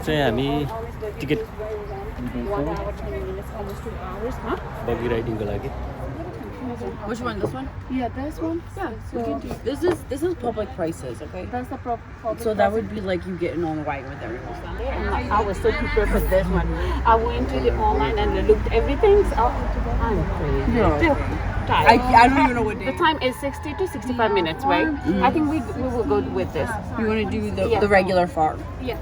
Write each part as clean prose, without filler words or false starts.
चाहिँ हामी टिकट बगी राइडिङको लागि Which one? This one? Yeah, this one. Yeah. So This is public prices, okay? that's the public. So that would be like you getting on the wagon with everyone. I was so prepared for this one. I went to the online and looked everything. So I'm crazy. No. Tired. I don't even know what day. The time is 60 to 65 minutes, right? I think we will go with this. You want to do Yeah. the regular farm? Yeah.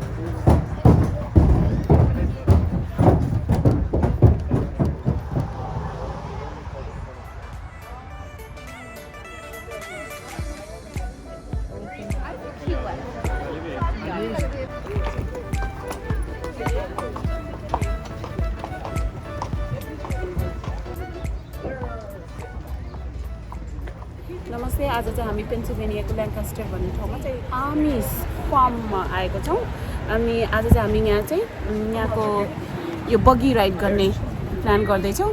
नमस्ते आज चाहिँ हामी पेन्सिल्भेनियाको ल्याङ्कास्टर भन्ने ठाउँमा चाहिँ आमिस फार्ममा आएको छौँ अनि आज चाहिँ हामी यहाँ चाहिँ यहाँको यो बगी राइड गर्ने प्लान गर्दैछौँ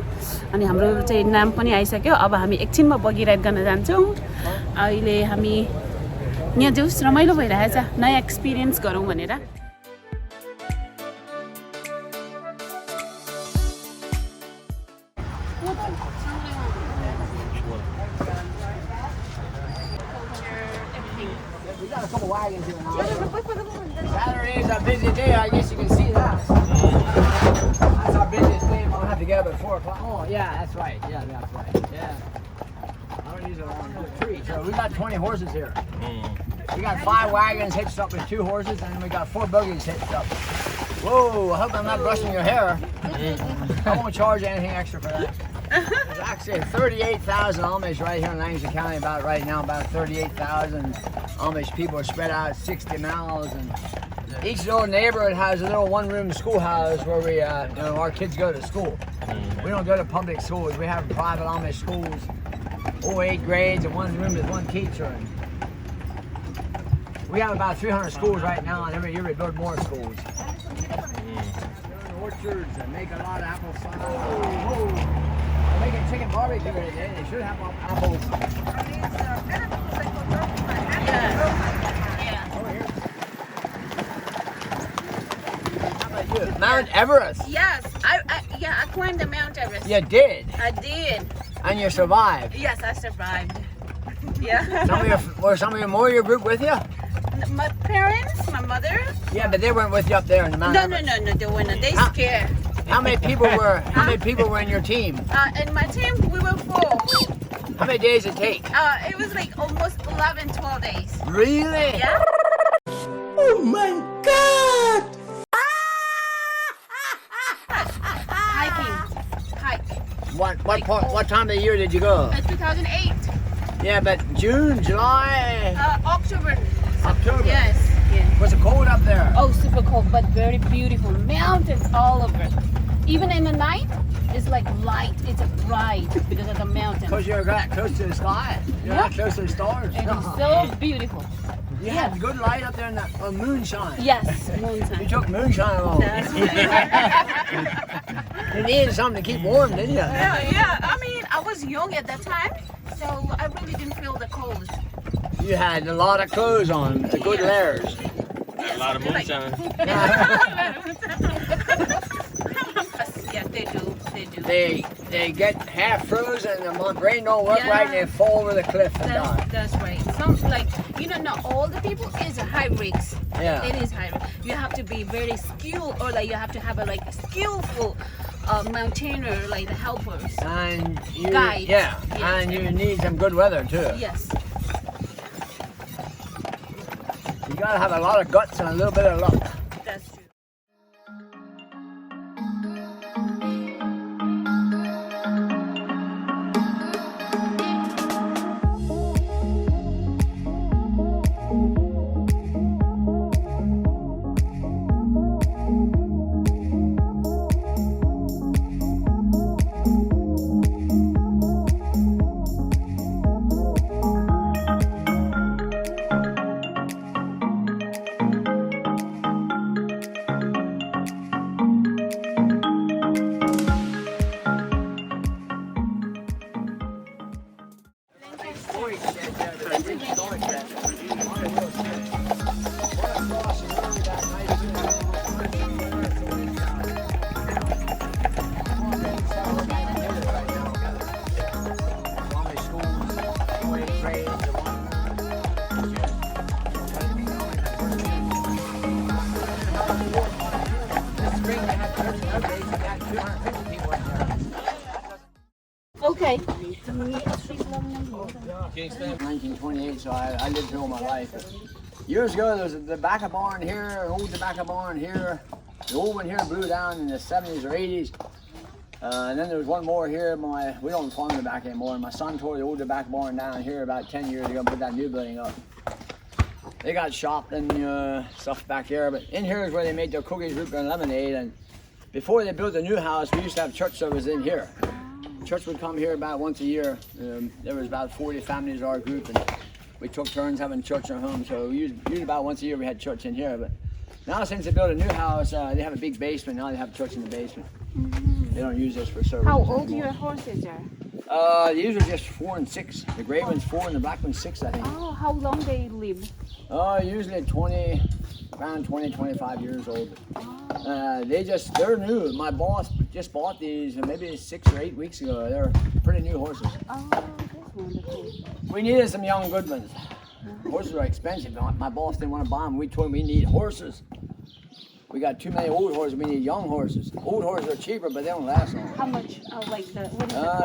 अनि हाम्रो चाहिँ नाम पनि आइसक्यो अब हामी एकछिनमा बगी राइड गर्न जान्छौँ अहिले हामी यहाँ जाउँ रमाइलो भइरहेछ नयाँ एक्सपिरियन्स गरौँ भनेर We got a couple wagons here now. Saturday's a busy day, I guess you can see that. That's our busiest day. We'll have to get up at 4 o'clock. Oh, yeah, that's right. Yeah, that's right. Yeah. I don't use it on the tree. So we got 20 horses here. We got 5 wagons hitched up with 2 horses, and we got 4 buggies hitched up. Whoa, I hope I'm not brushing your hair. I won't charge anything extra for that. There's actually 38,000 Amish right here in Langston County about right now. About 38,000 Amish people are spread out 60 miles, and each little neighborhood has a little one-room schoolhouse where we, our kids go to school. We don't go to public schools. We have private Amish schools, 8 grades, and one room with 1 teacher. And we have about 300 schools right now, and every year we build more schools. Orchards and make a lot of apple cider. They're making chicken barbecue today. They should have apples. How about you? Mount Everest. Yes, I climbed the Mount Everest. You did, I did. and you survived. Yes, I survived. Yeah. Were some of more of your group with you? My parents, my mother. Yeah, but they weren't with you up there in the Mount No, Everest. they weren't. They Huh? scared. How many people were? How many people were in your team? In my team, we were 4. How many days did it take? It was like almost 11, 12 days. Really? Yeah. Oh my God! Hike. What time of the year did you go? 2008. Yeah, but June, July, October. October. Yes. Yeah. Was it cold up there? Oh, super cold, but very beautiful. Mountains all over. Even in the night, it's like light. It's bright because of the mountains. Because you're that close to the sky. You're that close to the stars. It is so beautiful. You had good light up there in the moonshine. Yes, You moonshine. took moonshine along. That's right. You needed something to keep warm, didn't you? Yeah. I mean, I was young at that time, so I really didn't feel the cold. You had a lot of clothes on, the good layers. A lot of moonshine. Yes, they do. They get half frozen and the rain don't work Yeah. right and they fall over the cliff and die. That's right. Some not all the people is high risk. Yeah. It is high risk. You have to be very skilled, or like you have to have a skillful maintainer, like the helpers. And you, Guides. yeah, Yes. and you need some good weather too. Yes. You gotta have a lot of guts and a little bit of luck. That's true. Okay. 1928, so I lived here all my life. But years ago, there was the tobacco barn here, an old tobacco barn here. The old one here blew down in the 70s or 80s. And then there was one more here. We don't farm tobacco anymore. My son tore the old tobacco barn down here about 10 years ago and put that new building up. They got shop and stuff back there, but in here is where they made their cookies, root beer, and lemonade. And before they built the new house, we used to have church service in here. Church would come here about once a year. There was about 40 families in our group, and we took turns having church at home. So usually about once a year we had church in here. But now since they built a new house, they have a big basement. Now they have church in the basement. They don't use this for service. How old your horses are? These are just 4 and 6. The gray one's 4 and the black one's 6, I think. Oh, how long they live? Usually around 20, 25 years old. They're new. My boss just bought these maybe 6 or 8 weeks ago. They're pretty new horses. Oh, that's wonderful. We needed some young good ones. Horses are expensive. My boss didn't want to buy them. We told him we need horses. We got too many old horses. We need young horses. Old horses are cheaper, but they don't last long. How much? What is the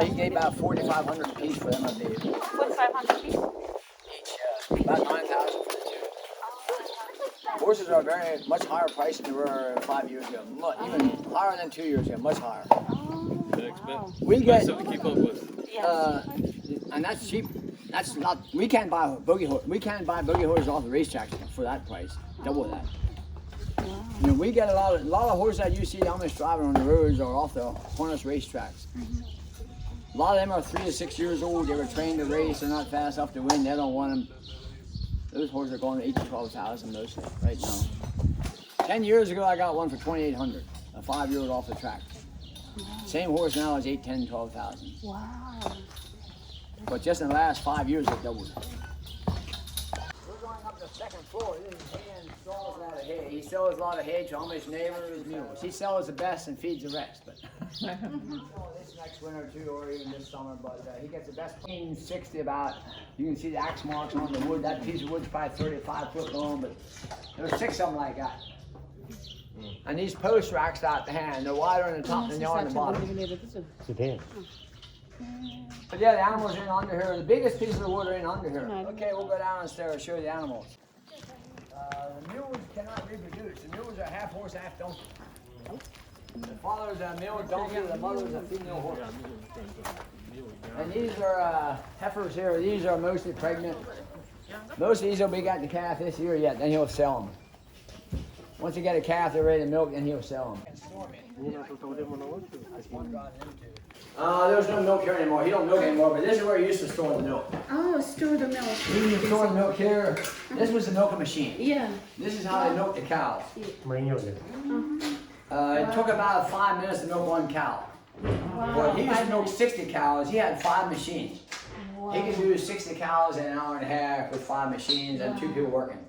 He gave about $4,500 a piece for them, I believe. 4,500 piece? Each, about $9,000 for the two. Horses are very much higher price than they were 5 years ago. Even higher than 2 years ago. Much higher. Wow. We get, to keep up with. Yes. and that's cheap. That's not. We can't buy buggy horse. We can't buy buggy horses off the racetracks for that price. Double that. You know, we get a lot of horses that you see Amish driving on the roads or off the harness racetracks. A lot of them are 3 to 6 years old. They were trained to race. They're not fast enough to win. They don't want them. Those horses are going 8 to 12,000 mostly right now. 10 years ago, I got one for 2,800. A 5-year-old off the track. Same horse now is 8, 10, 12,000. Wow. But just in the last 5 years, it doubled. We're going up the second floor. He installs a lot of hay. He sells a lot of hay to Amish neighbors, mules. He sells the best and feeds the rest. But this next winter too, or even this summer. But he gets the best. 60 about. You can see the axe marks on the wood. That piece of wood's probably 35 foot long, but there's 6 of them like that. And these posts are axed out the hand. They're wider on the top than they are on the bottom. But yeah, the animals are in under here. The biggest pieces of wood are in under here. Okay, we'll go downstairs and show you the animals. The mules cannot reproduce. The mules are half horse, half donkey. The father's a male donkey, the mother's a female horse. And these are heifers here. These are mostly pregnant. Most of these will be getting the calf this year yet, then he'll sell them. Once you get a calf, they're ready to milk, then he'll sell them. There's no milk here anymore. He don't milk anymore, but this is where he used to store the milk. Oh, store the milk. He used to store the milk here. This was the milking machine. Yeah. This is how they milk the cows. It took about 5 minutes to milk one cow. But he used to milk 60 cows. He had 5 machines. Wow. He could do 60 cows in an hour and a half with 5 machines and 2 people working.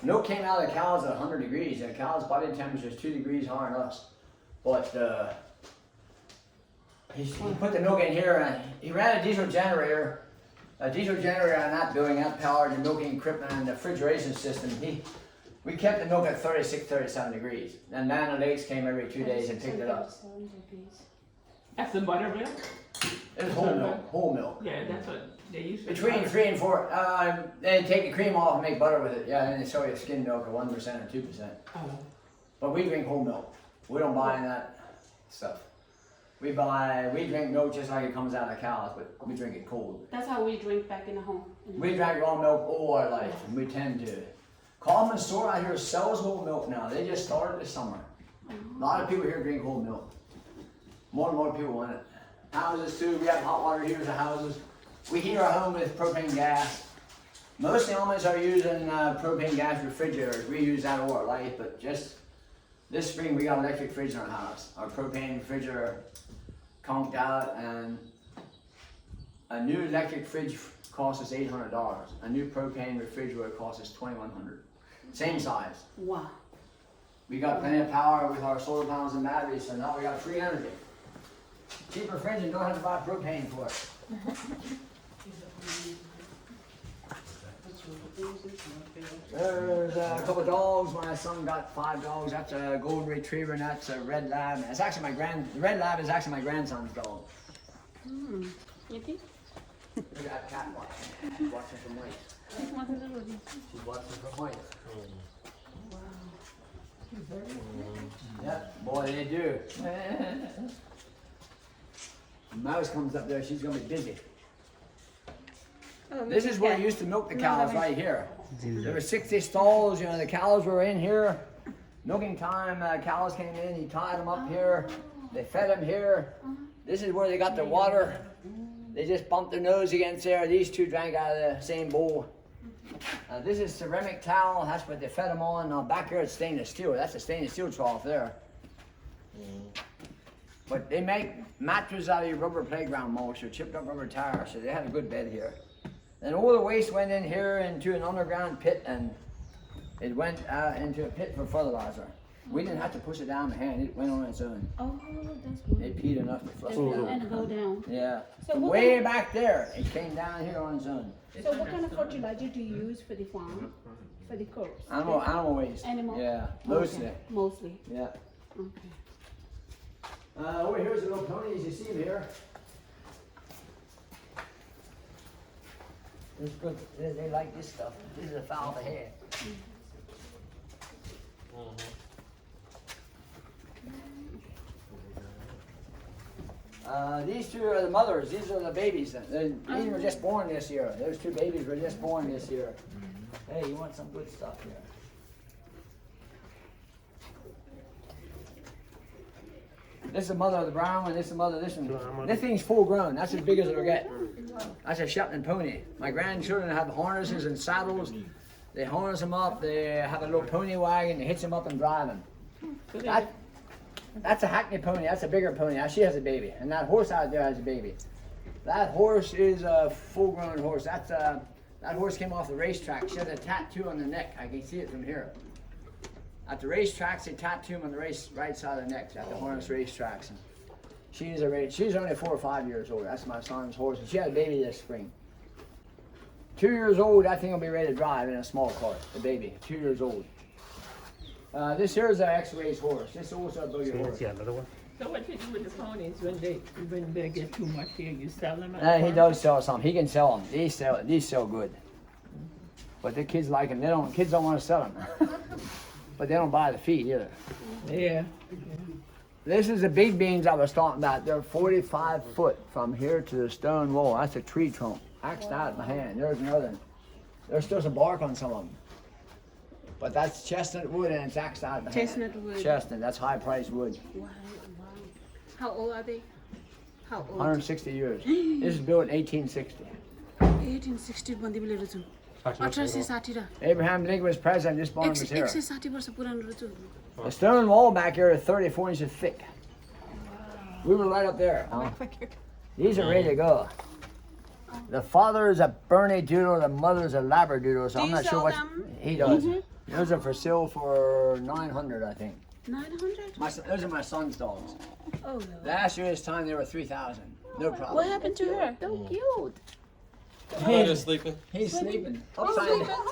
Milk came out of the cows at 100 degrees. The cow's body temperature is 2 degrees higher than us. But he put the milk in here and he ran a diesel generator. A diesel generator on that building, that powered the milking equipment and the refrigeration system. We kept the milk at 36, 37 degrees. And Man Lakes came every 2 days and picked it up. That's the buttermilk? It was whole milk, whole milk. Yeah, that's what they used to. Between 3 and 4, they take the cream off and make butter with it. Yeah, and then they show you skim milk at 1% or 2%. Oh. But we drink whole milk. We don't buy that stuff. We drink milk just like it comes out of cows, but we drink it cold. That's how we drink back in the home. We drank raw milk all our life, and we tend to. Common store out here sells whole milk now. They just started this summer. A lot of people here drink whole milk. More and more people want it. Houses too, we have hot water heaters at houses. We heat our home with propane gas. Most Amish are using propane gas refrigerators. We use that all our life, but just this spring we got electric fridge in our house. Our propane refrigerator conked out, and a new electric fridge costs us $800. A new propane refrigerator costs us $2,100. Same size. Wow. We got plenty of power with our solar panels and batteries, so now we got free energy. Cheaper fridge and don't have to buy propane for it. There's a couple of dogs. My son got 5 dogs. That's a golden retriever and that's a red lab. It's actually the red lab is actually my grandson's dog. You think? Look at that cat watching. She's watching for mice. She's watching for mice. Yep, boy, they do. Mouse comes up there, she's gonna be busy. This is where you used to milk the cows right here. There were 60 stalls, the cows were in here. Milking time, cows came in, he tied them up here. They fed them here. This is where they got their water. They just bumped their nose against there. These two drank out of the same bowl. This is ceramic towel, that's what they fed them on. Now back here it's stainless steel. That's a stainless steel trough there. But they make mattresses out of your rubber playground mulch or chipped up rubber tires, so they had a good bed here. And all the waste went in here into an underground pit, and it went into a pit for fertilizer. We didn't have to push it down the hand, it went on its own. Oh, that's good. It peed enough to flush it And down. go down. Yeah. So what Way back there, it came down here on its own. So what kind of fertilizer do you use for the farm? For the crops? Animal waste. Animal? Yeah, mostly. Okay. Mostly. Yeah. Okay. Over here's the little ponies, you see them here. It's good. They like this stuff. This is a foul for head. These two are the mothers. These are the babies. These were just born this year. Those 2 babies were just born this year. Hey, you want some good stuff here? This is the mother of the brown one, this is the mother of this one. This thing's full grown, that's as big as it'll get. That's a Shetland pony. My grandchildren have harnesses and saddles. They harness them up, they have a little pony wagon, they hitch them up and drive them. That's a Hackney pony, that's a bigger pony. Now she has a baby, and that horse out there has a baby. That horse is a full grown horse. That horse came off the racetrack. She has a tattoo on the neck, I can see it from here. At the racetracks, they tattoo him on the right side of the neck at the harness racetracks. She's only 4 or 5 years old. That's my son's horse. And she had a baby this spring. 2 years old, that thing will be ready to drive in a small cart. The baby, 2 years old. This here is an X-race horse. This is also a buggy horse. Yeah, another one. So what you do with the ponies when they get too much here? You sell them? He does sell some. He can sell them. These sell good. But the kids like them. Kids don't want to sell them. But they don't buy the feed either. Yeah. This is the big beans I was talking about. They're 45 foot from here to the stone wall. That's a tree trunk. Axed out in my hand. There's another. There's still some bark on some of them. But that's chestnut wood and it's axed out in my hand. Chestnut wood. Chestnut, that's high priced wood. Wow. How old are they? How old? 160 years. This is built in 1860. 1860 बन्दी बेला रहेछु 1860 र Abraham Lincoln was president, this barn was here. 160 वर्ष पुरानो रहेछु The stone wall back here is 34 inches thick. We were right up there. These are ready to go. The father is a Bernedoodle, the mother is a Labradoodle, so I'm not sure what he does. Those are for sale for 900, I think. 900? Those are my son's dogs. Oh no. Last year this time they were 3,000. No problem. What happened to her? So cute. He's sleeping. He's sleeping. Upside down.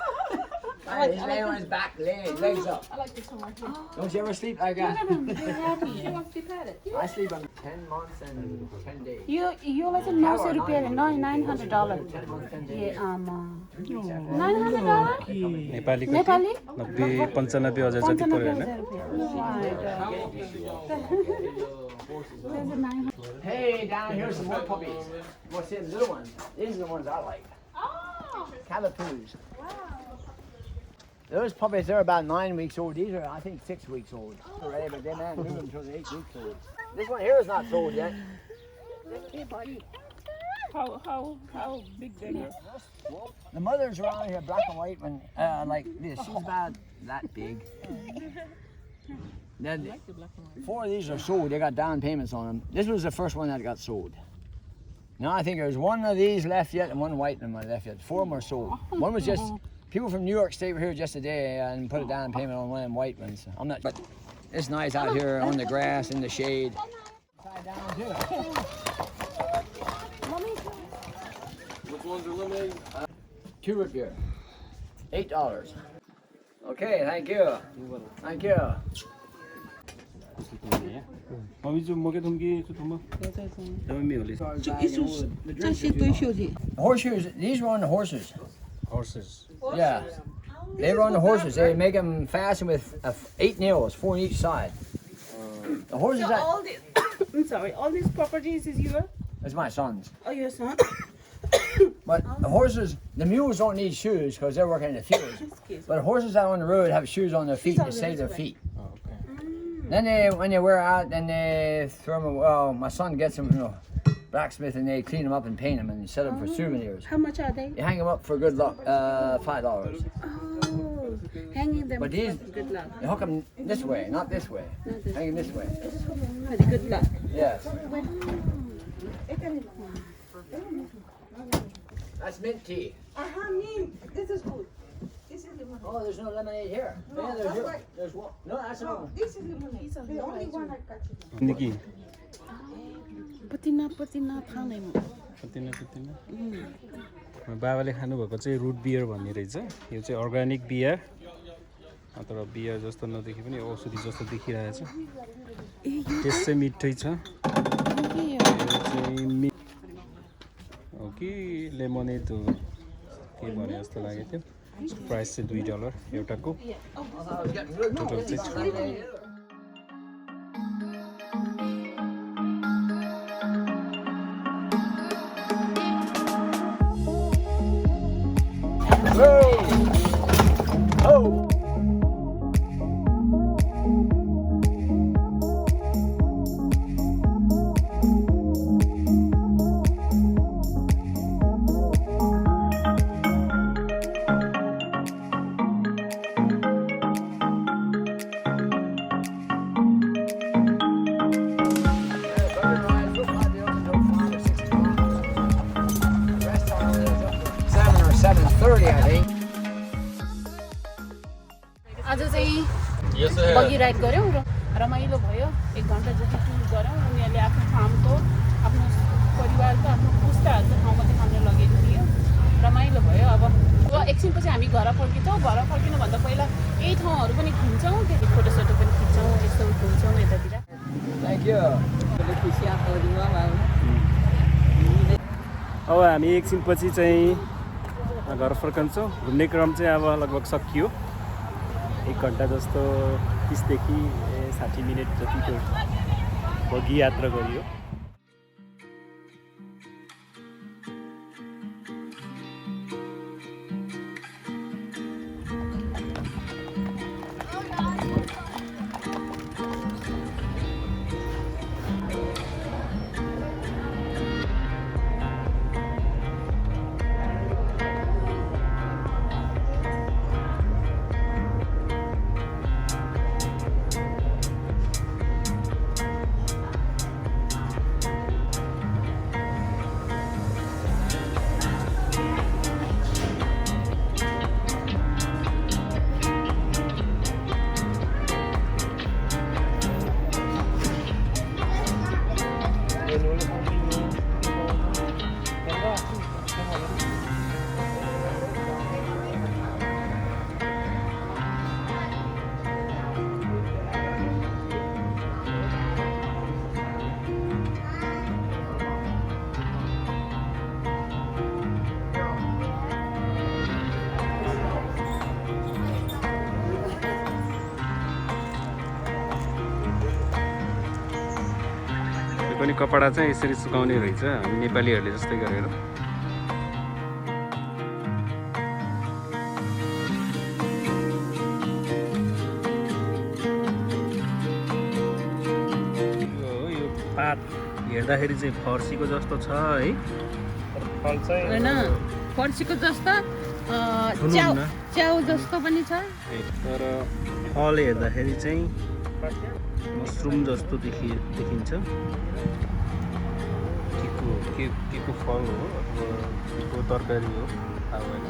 His lay on his back, legs up. I like this one right here. Don't you ever sleep like that? She wants to be patted. I sleep on 10 months and 10 days. योलाई चाहिँ 900 रुपैयाँ अरे $900 ए आमा $900 नेपाली नेपाली 90-95 हजार जति पर्यो हैन Hey, down here's some more puppies. You want to see the little ones? These are the ones I like. Oh. Calapoos. Wow. Those puppies, they're about 9 weeks old. These are, I think, 6 weeks old. Already, but they man move them until they're 8 weeks old. This one here is not sold yet. How big they get? The mothers around here, black and white, when like this. She's about that big. Then 4 of these are sold. They got down payments on them. This was the first one that got sold. Now I think there's 1 of these left yet and 1 white one left yet. 4 of them are sold. One was just people from New York State were here just today and put a down payment on 1 of them white ones. I'm not, but it's nice out here on the grass in the shade. Down too. Which ones are limited? 2 root beer. $8. Okay, thank you. Thank you. अभी जो मगे तुमकी जो तुम दमी Holi Horseshoes, these were on the horses. horses Yeah. They were on the horses. They make them fasten with 8 nails, 4 on each side. The horses So that all these I'm sorry, all these properties is yours? it's my son's. Oh, your son? But the horses, the mules don't need shoes because they're working in the fields. But horses out on the road have shoes on their feet to save their feet. oh, okay Then when they wear out, then they throw them. Well, my son gets them, blacksmith, and they clean them up and paint them and sell them for souvenirs. How much are they? You hang them up for good luck, $5. Oh, hanging them But these, for good luck. you hook them this way, not this way. Hang them this way. For the good luck. Yes. That's mint tea. Mint. This is good. This is lemonade. Oh, there's no lemonade here. No, Yeah, that's there's right. There's one. No, that's No, one. this is lemonade. The only one I catch it. निकी पतिना थाहा नै म पतिना बाबाले खानुभएको चाहिँ root beer भन्ने रहेछ यो चाहिँ organic beer तर beer जस्तो नदेखि पनि औषधि जस्तो देखिरहेछ टेस्ट चाहिँ मिठै छ हो कि लेमोनेड हो के भने जस्तो लागेको थियो प्राइस चाहिँ $2 एउटाको टोटल चाहिँ आज चाहिँ बगी राइड गऱ्यौँ र रमाइलो भयो 1 घन्टा जति टुर गऱ्यौँ उनीहरूले आफ्नो फार्मको आफ्नो परिवारको आफ्नो पुस्ताहरूको ठाउँमा चाहिँ हाम्रो लगेको थियो रमाइलो भयो अब एकछिनपछि हामी घर फर्किन्छौँ घर फर्किनुभन्दा पहिला यही ठाउँहरू पनि घुम्छौँ त्यति फोटोसोटो पनि खिच्छौँ यस्तो घुम्छौँ यतातिर अब हामी एकछिनपछि चाहिँ घर फर्कन्छौँ घुम्ने क्रम चाहिँ अब लगभग सकियो 1 घन्टा जस्तो 30 देखि 60 मिनट जतिको बगी यात्रा गरियो पनि कपडा चाहिँ यसरी सुकाउने रहेछ हामी नेपालीहरूले जस्तै गरेर। यो पात हेर्दाखेरि चाहिँ फर्सीको जस्तो छ है, फल चाहिँ हैन फर्सीको जस्तो च्याउ जस्तो पनि छ, तर फल हेर्दाखेरि चाहिँ मसरुम जस्तो देखिन्छ। के को फल हो अथवा के को तरकारी हो थाहा भएन।